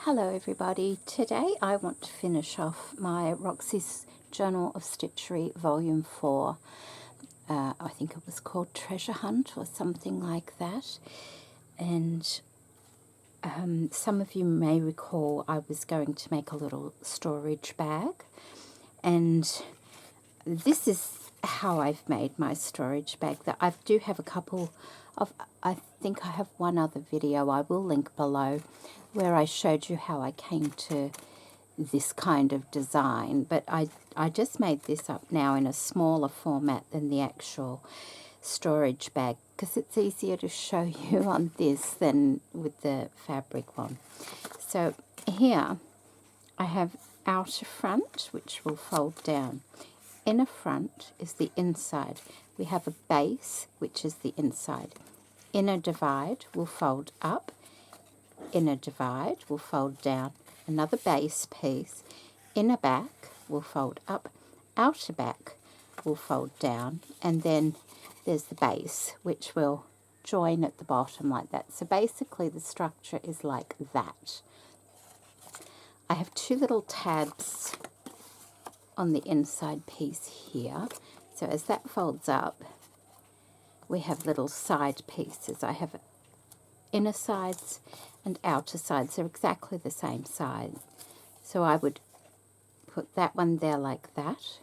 Hello everybody, today I want to finish off my Roxy's Journal of Stitchery Volume 4. I think it was called Treasure Hunt or something like that. And some of you may recall I was going to make a little storage bag. And this is how I've made my storage bag. That I do have a couple of, I think I have one other video I will link below where I showed you how I came to this kind of design, but I just made this up now in a smaller format than the actual storage bag because it's easier to show you on this than with the fabric one. So here I have outer front, which will fold down. Inner front is the inside. We have a base, which is the inside. Inner divide will fold up. Inner divide will fold down. Another base piece. Inner back will fold up. Outer back will fold down. And then there's the base, which will join at the bottom like that. So basically the structure is like that. I have two little tabs on the inside piece here. So as that folds up, we have little side pieces. I have inner sides and outer sides. They're exactly the same size. So I would put that one there like that,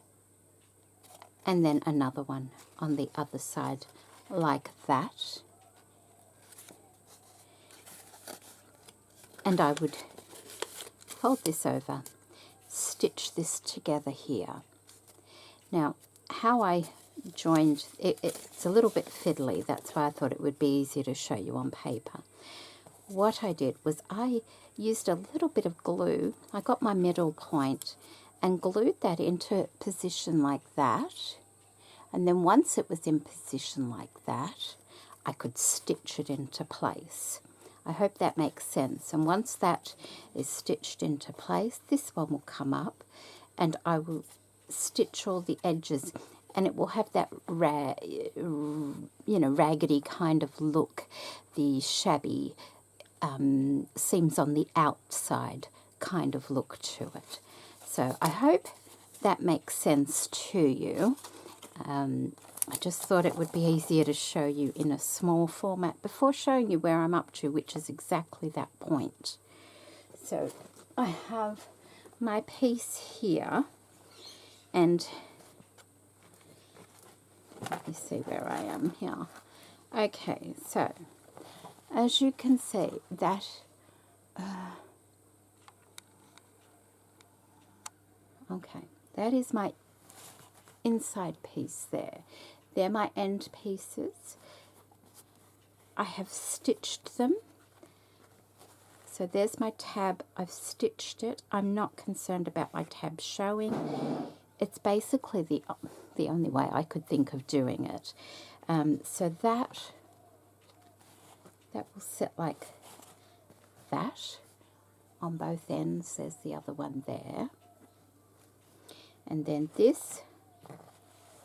and then another one on the other side like that. And I would fold this over, stitch this together here. Now, how I joined, it's a little bit fiddly, that's why I thought it would be easier to show you on paper. What I did was I used a little bit of glue. I got my middle point and glued that into position like that. And then once it was in position like that, I could stitch it into place. I hope that makes sense. And once that is stitched into place, this one will come up and I will stitch all the edges, and it will have that raggedy kind of look, the shabby seams on the outside kind of look to it. So I hope that makes sense to you. I just thought it would be easier to show you in a small format before showing you where I'm up to, which is exactly that point. So I have my piece here, and let me see where I am here. Okay, so as you can see, that that is my inside piece there. They're my end pieces. I have stitched them. So there's my tab. I've stitched it. I'm not concerned about my tab showing. It's basically the only way I could think of doing it. So that will sit like that on both ends. There's the other one there. And then this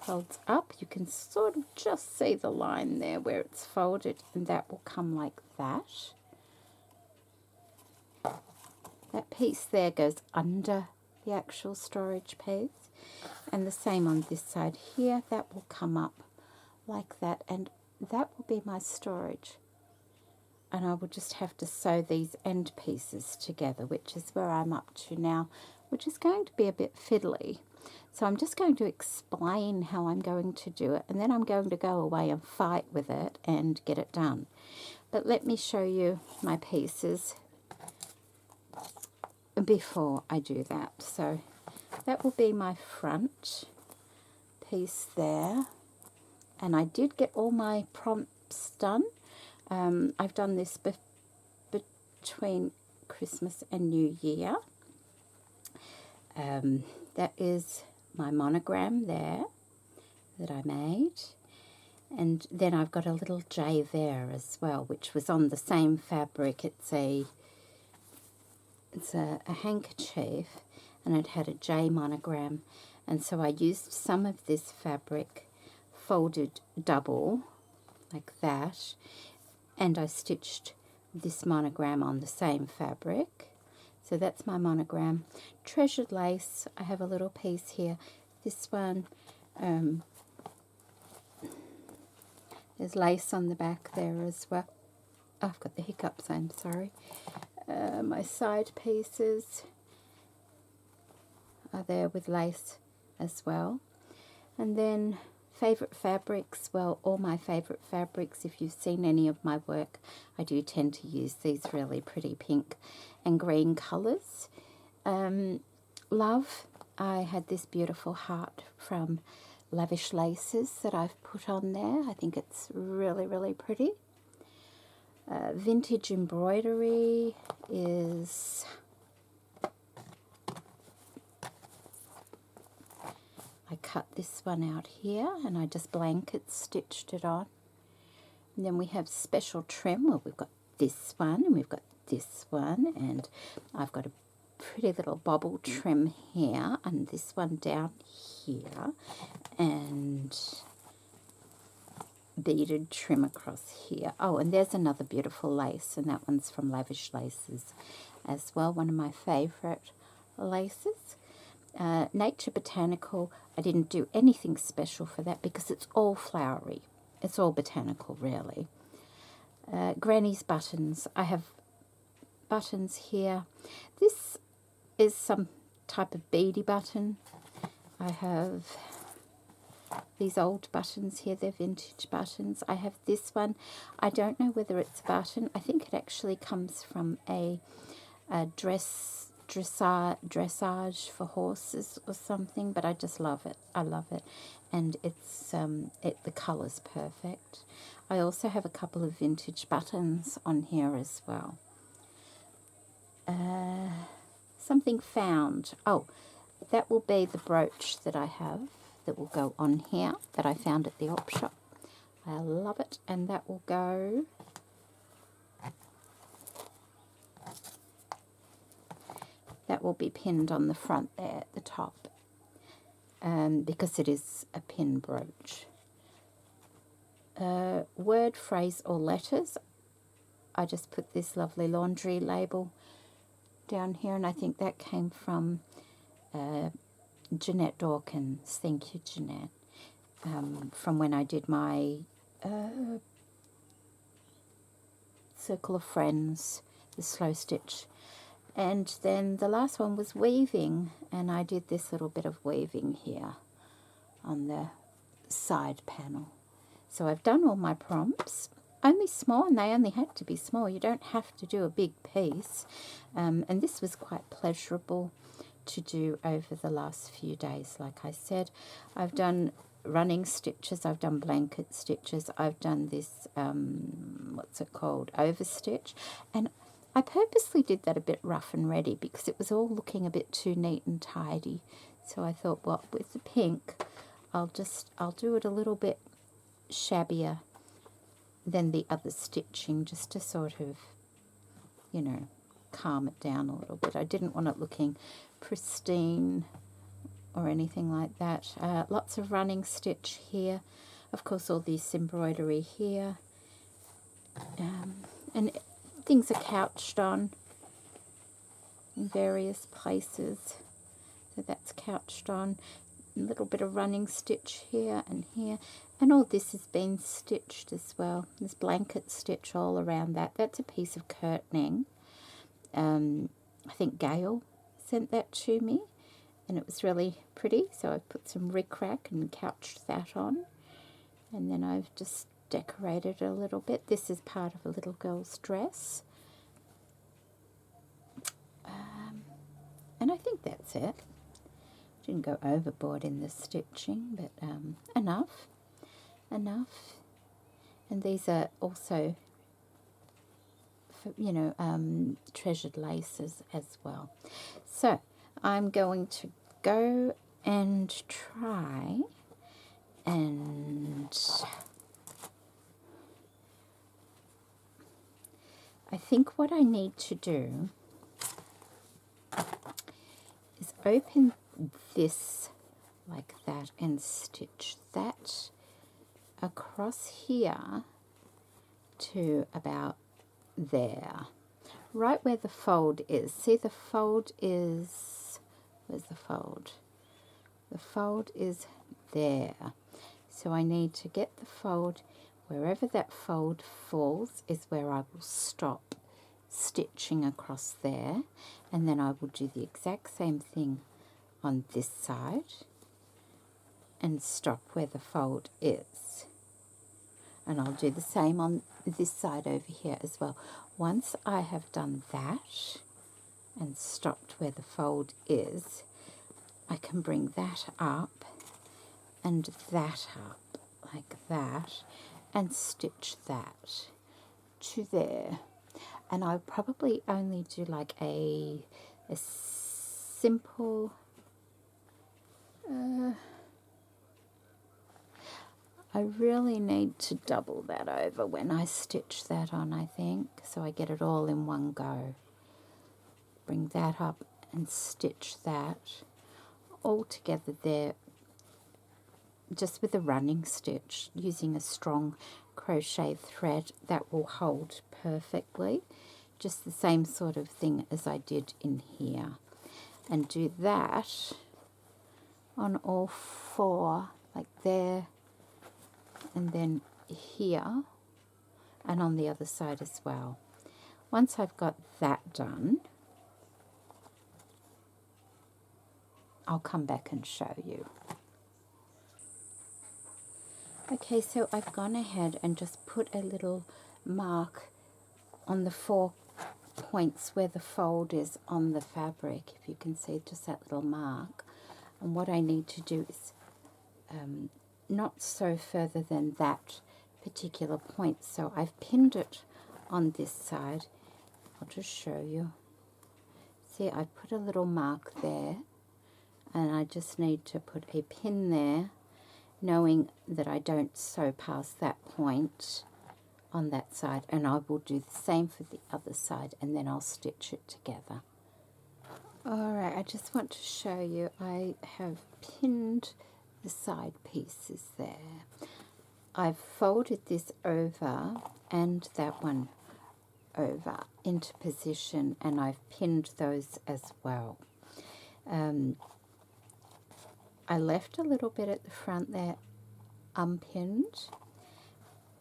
folds up. You can sort of just see the line there where it's folded, and that will come like that. That piece there goes under the actual storage piece. And the same on this side here. That will come up like that, and that will be my storage. And I will just have to sew these end pieces together, which is where I'm up to now, which is going to be a bit fiddly. So I'm just going to explain how I'm going to do it, and then I'm going to go away and fight with it and get it done. But let me show you my pieces before I do that. So that will be my front piece there. And I did get all my prompts done. I've done this between Christmas and New Year. That is my monogram there that I made. And then I've got a little J there as well, which was on the same fabric. It's a handkerchief, and it had a J monogram. And so I used some of this fabric folded double like that, and I stitched this monogram on the same fabric. So that's my monogram. Treasured lace, I have a little piece here. This one, there's lace on the back there as well. Oh, I've got the hiccups, I'm sorry. My side pieces are there with lace as well. And then favourite fabrics, well, all my favourite fabrics, if you've seen any of my work, I do tend to use these really pretty pink and green colours. Love, I had this beautiful heart from Lavish Laces that I've put on there. I think it's really, really pretty. Vintage embroidery is... I cut this one out here and I just blanket stitched it on. And then we have special trim. Well, we've got this one and we've got this one, and I've got a pretty little bobble trim here and this one down here, and beaded trim across here. Oh, and there's another beautiful lace, and that one's from Lavish Laces as well, one of my favourite laces. Nature Botanical, I didn't do anything special for that because it's all flowery. It's all botanical, really. Granny's buttons. I have buttons here. This is some type of beady button. I have these old buttons here. They're vintage buttons. I have this one. I don't know whether it's a button. I think it actually comes from a dressage for horses or something, but I just love it. I love it, and it's the colour's perfect. I also have a couple of vintage buttons on here as well. Something found. Oh, that will be the brooch that I have that will go on here that I found at the op shop. I love it, and that will go be pinned on the front there at the top, because it is a pin brooch. Word, phrase or letters, I just put this lovely laundry label down here, and I think that came from Jeanette Dawkins. Thank you, Jeanette, from when I did my Circle of Friends, the slow stitch. And then the last one was weaving, and I did this little bit of weaving here on the side panel. So I've done all my prompts, only small, and they only had to be small. You don't have to do a big piece. And this was quite pleasurable to do over the last few days. Like I said, I've done running stitches, I've done blanket stitches, I've done this, what's it called, overstitch, and I purposely did that a bit rough and ready because it was all looking a bit too neat and tidy. So I thought, well, with the pink, I'll do it a little bit shabbier than the other stitching, just to sort of, you know, calm it down a little bit. I didn't want it looking pristine or anything like that. Lots of running stitch here. Of course, all this embroidery here. And things are couched on in various places. So that's couched on. A little bit of running stitch here and here. And all this has been stitched as well. There's blanket stitch all around that. That's a piece of curtaining. I think Gail sent that to me, and it was really pretty. So I've put some rickrack and couched that on. And then I've just decorated it a little bit. This is part of a little girl's dress. And I think that's it. Didn't go overboard in the stitching, but enough. And these are also, for, you know, treasured laces as well. So I'm going to go and try and I think what I need to do is open this like that and stitch that across here to about there. right where the fold is. See, the fold is, where's the fold? The fold is there. So I need to get the fold, wherever that fold falls is where I will stop stitching across there, and then I will do the exact same thing on this side and stop where the fold is. And I'll do the same on this side over here as well. Once I have done that and stopped where the fold is, I can bring that up and that up like that and stitch that to there. And I'll probably only do like a simple I really need to double that over when I stitch that on, I think, so I get it all in one go. Bring that up and stitch that all together there, just with a running stitch, using a strong crochet thread that will hold perfectly. Just the same sort of thing as I did in here. And do that on all four, like there, and then here, and on the other side as well. Once I've got that done, I'll come back and show you. Okay, so I've gone ahead and just put a little mark on the 4 points where the fold is on the fabric, if you can see just that little mark. And what I need to do is not so further than that particular point. So I've pinned it on this side. I'll just show you. See, I put a little mark there, and I just need to put a pin there, knowing that I don't sew past that point on that side, and I will do the same for the other side, and then I'll stitch it together. Alright, I just want to show you, I have pinned the side pieces there. I've folded this over and that one over into position, and I've pinned those as well. I left a little bit at the front there unpinned,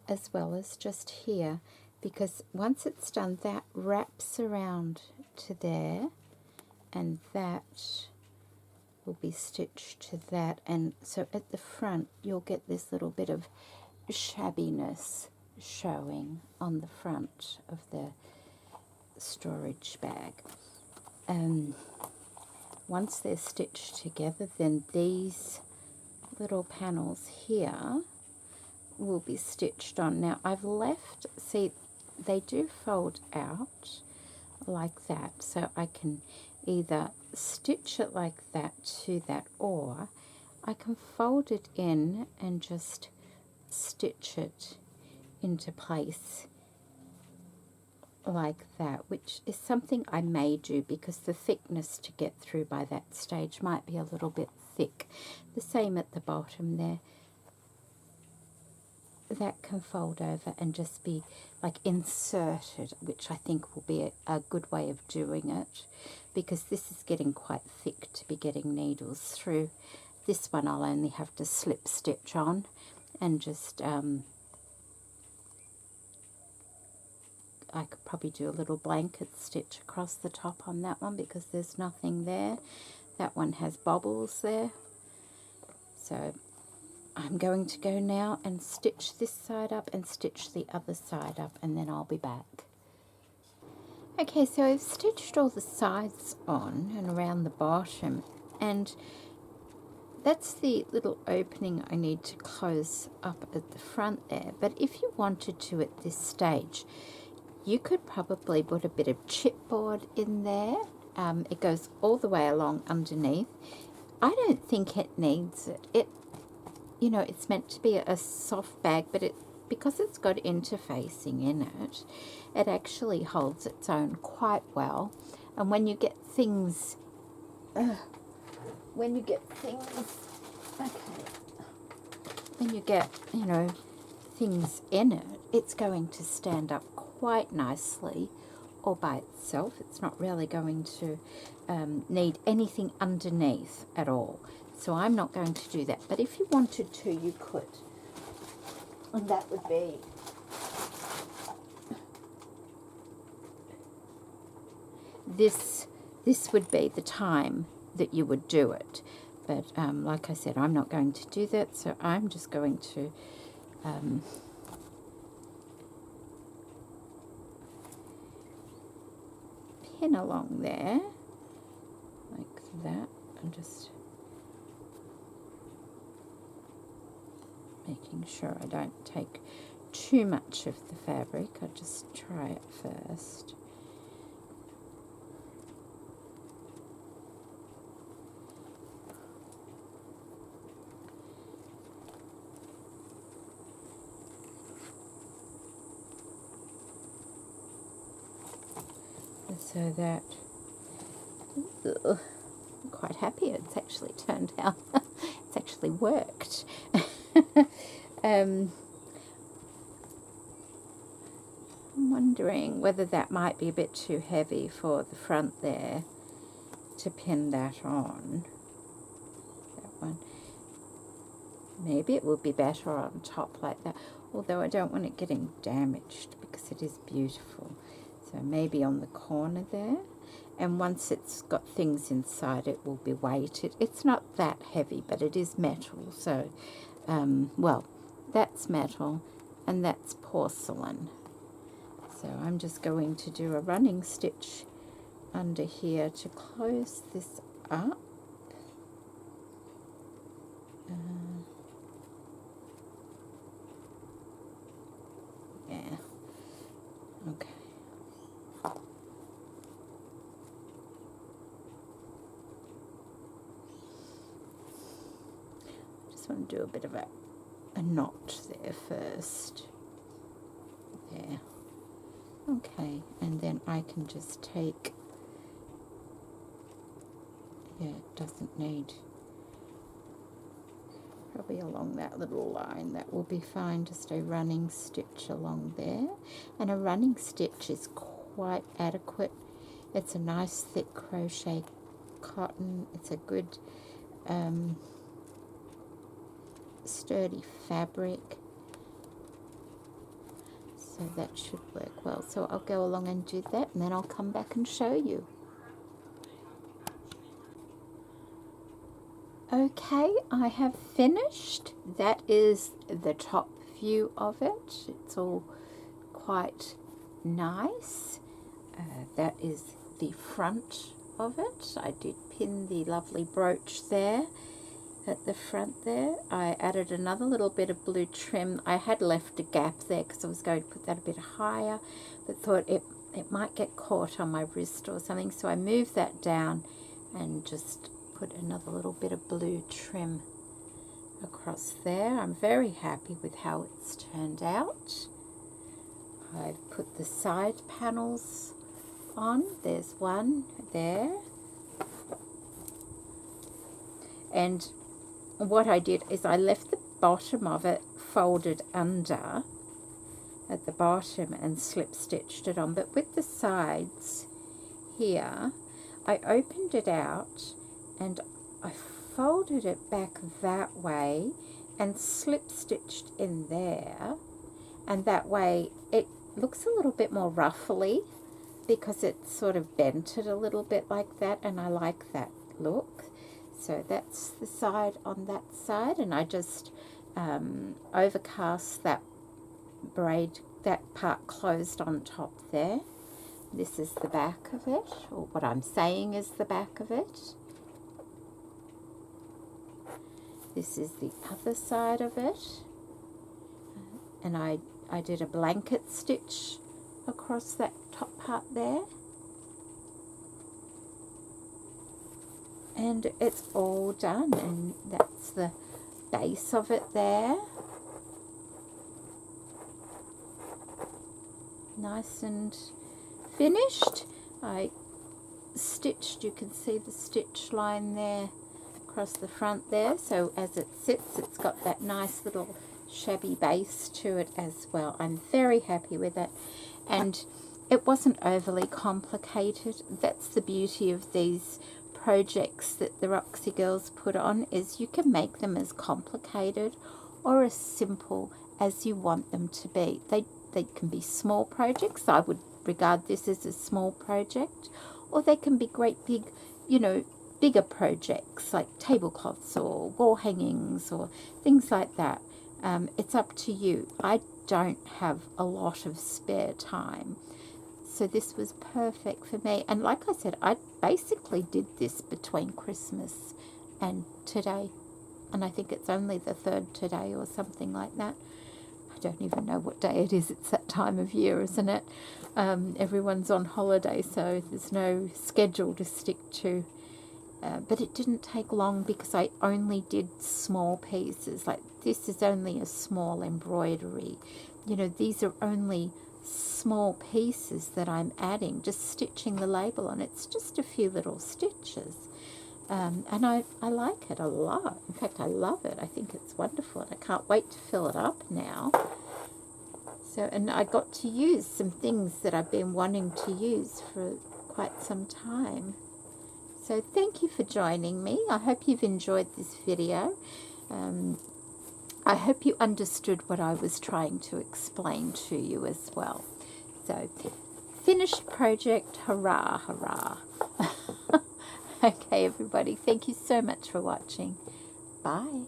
as well as just here, because once it's done, that wraps around to there, and that will be stitched to that, and so at the front you'll get this little bit of shabbiness showing on the front of the storage bag. Once they're stitched together, then these little panels here will be stitched on. Now I've left, see, they do fold out like that, so I can either stitch it like that to that, or I can fold it in and just stitch it into place like that, which is something I may do because the thickness to get through by that stage might be a little bit thick. The same at the bottom there. That can fold over and just be like inserted, which I think will be a good way of doing it, because this is getting quite thick to be getting needles through. This one I'll only have to slip stitch on and just I could probably do a little blanket stitch across the top on that one because there's nothing there. That one has bobbles there. So I'm going to go now and stitch this side up and stitch the other side up, and then I'll be back. Okay, so I've stitched all the sides on and around the bottom, and that's the little opening I need to close up at the front there. But if you wanted to at this stage, you could probably put a bit of chipboard in there. It goes all the way along underneath. I don't think it needs it. You know, it's meant to be a soft bag, but because it's got interfacing in it, it actually holds its own quite well. And when you get things, when you get, you know, things in it, it's going to stand up quite nicely all by itself. It's not really going to need anything underneath at all. So I'm not going to do that. But if you wanted to, you could. And that would be this would be the time that you would do it. But like I said, I'm not going to do that, so I'm just going to pin along there like that, and just making sure I don't take too much of the fabric. I just try it first. So that, I'm quite happy it's actually turned out, it's actually worked. I'm wondering whether that might be a bit too heavy for the front there to pin that on. That one. Maybe it would be better on top like that, although I don't want it getting damaged because it is beautiful. So maybe on the corner there, and once it's got things inside it will be weighted. It's not that heavy, but it is metal, so well, that's metal and that's porcelain. So I'm just going to do a running stitch under here to close this up. Yeah, okay. Just want to do a bit of a knot there first. There. Okay, and then I can just take, yeah, it doesn't need, probably along that little line, that will be fine, just a running stitch along there. And a running stitch is quite adequate. It's a nice thick crochet cotton. It's a good sturdy fabric, so that should work well. So I'll go along and do that, and then I'll come back and show you. Okay, I have finished. That is the top view of it. It's all quite nice. That is the front of it. I did pin the lovely brooch there at the front there. I added another little bit of blue trim. I had left a gap there because I was going to put that a bit higher, but thought it might get caught on my wrist or something, so I moved that down and just put another little bit of blue trim across there. I'm very happy with how it's turned out. I've put the side panels on. There's one there. And what I did is I left the bottom of it folded under at the bottom and slip stitched it on, but with the sides here I opened it out and I folded it back that way and slip stitched in there, and that way it looks a little bit more ruffly because it's sort of bent it a little bit like that, and I like that look. So that's the side on that side, and I just overcast that braid, that part closed on top there. This is the back of it, or what I'm saying is the back of it. This is the other side of it, and I did a blanket stitch across that top part there. And it's all done, and that's the base of it there. Nice and finished. I stitched, you can see the stitch line there across the front there, so as it sits it's got that nice little shabby base to it as well. I'm very happy with it, and it wasn't overly complicated. That's the beauty of these projects that the Roxy girls put on, is you can make them as complicated or as simple as you want them to be. They can be small projects. I would regard this as a small project, or they can be great big, bigger projects like tablecloths or wall hangings or things like that. It's up to you. I don't have a lot of spare time, so this was perfect for me. And like I said, I basically did this between Christmas and today, and I think it's only the 3rd today or something like that. I don't even know what day it is. It's that time of year, isn't it? Everyone's on holiday, so there's no schedule to stick to. But it didn't take long because I only did small pieces. Like this is only a small embroidery. These are only small pieces that I'm adding, just stitching the label on. It's just a few little stitches. And I like it a lot. In fact, I love it. I think it's wonderful. And I can't wait to fill it up now. So, and I got to use some things that I've been wanting to use for quite some time. So thank you for joining me. I hope you've enjoyed this video. I hope you understood what I was trying to explain to you as well. So, finished project, hurrah, hurrah. Okay, everybody, thank you so much for watching. Bye.